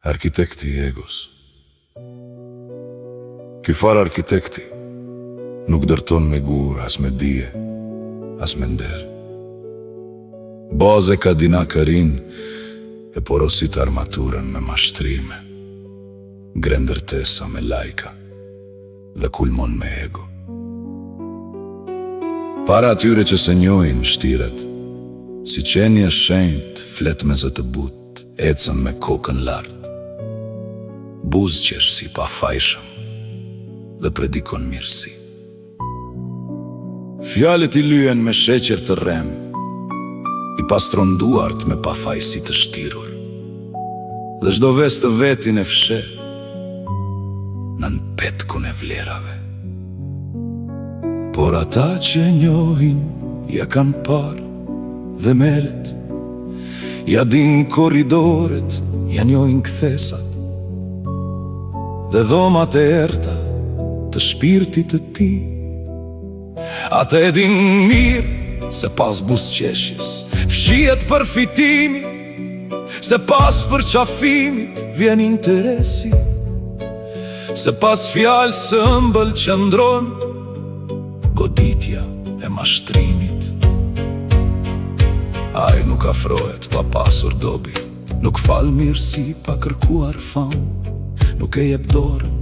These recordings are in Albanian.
Arkitekti i egos. Ky far arkitekti nuk dërton me gur, as me dije, as me nder. Baze ka dina kërin e porosit armaturën me mashtrime, grendërtesa me lajka dhe kulmon me ego. Para atyre që se njojnë shtiret, si qenje shenjt, flet me zë të but, ecën me kokën lartë. Buzë qesh si pa fajshëm dhe predikon mirësi. Fjalët i lyen me sheqer të rem, i pastron duart me pafajsi të shtirur, dhe çdo ves të vetin e fshe nën petkun e vlerave. Por ata që njohin ja kanë parë dhe melet, ja din korridoret, ja njohin kthesat dhe dhomat e erta të shpirtit të ti. Ata e din mirë se pas buzëqeshjes fshihet përfitimi, se pas përqafimit vjen interesi, se pas fjalë së ëmbël qëndron goditja e mashtrimit. Ai nuk afrohet pa pasur dobi, nuk fal mirësi pa kërkuar famë, nuk e jep dorën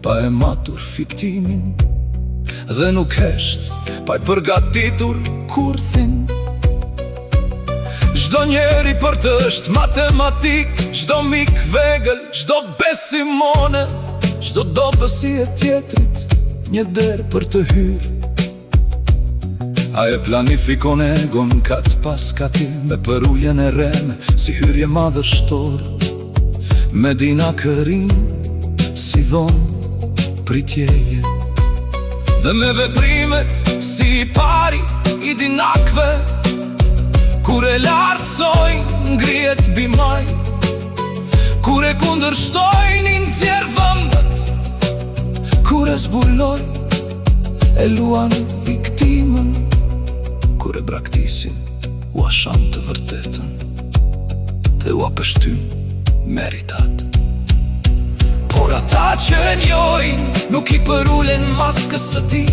pa e matur fitimin, dhe nuk hesht pa e përgatitur kurthin. Çdo njeri për të është matematik, çdo mik vegël, çdo besimone, çdo dobësi e tjetrit një derë për të hyrë. A e planifikon egon kat pas kati, me përulljen e reme si hyrje madhështore, me dina kërin si dhonë pritjeje, dhe me veprimet si pari i dinakve, kur e lartësojnë ngrihet bimaj, kur e kundërshtojnë i nxjerr vëmbët, kur e zbulojnë e luan viktimën, kur e braktisin u ashan të vërtetën dhe u apështym meritat. Por ata që e njojnë nuk i përullen maskës së ti,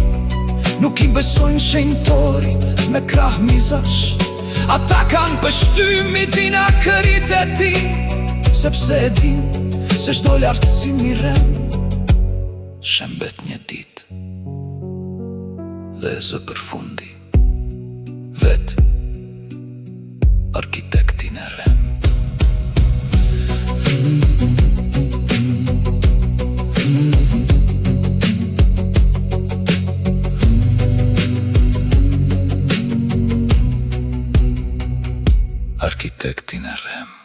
nuk i besojnë shenjtorit me krah mizash. Ata kanë pështymi dina kërit e ti, sepse e din se çdo lartësi mirem shembet një dit, dhe zë përfundi vet arkitektin e rem. Arkitektin e rem.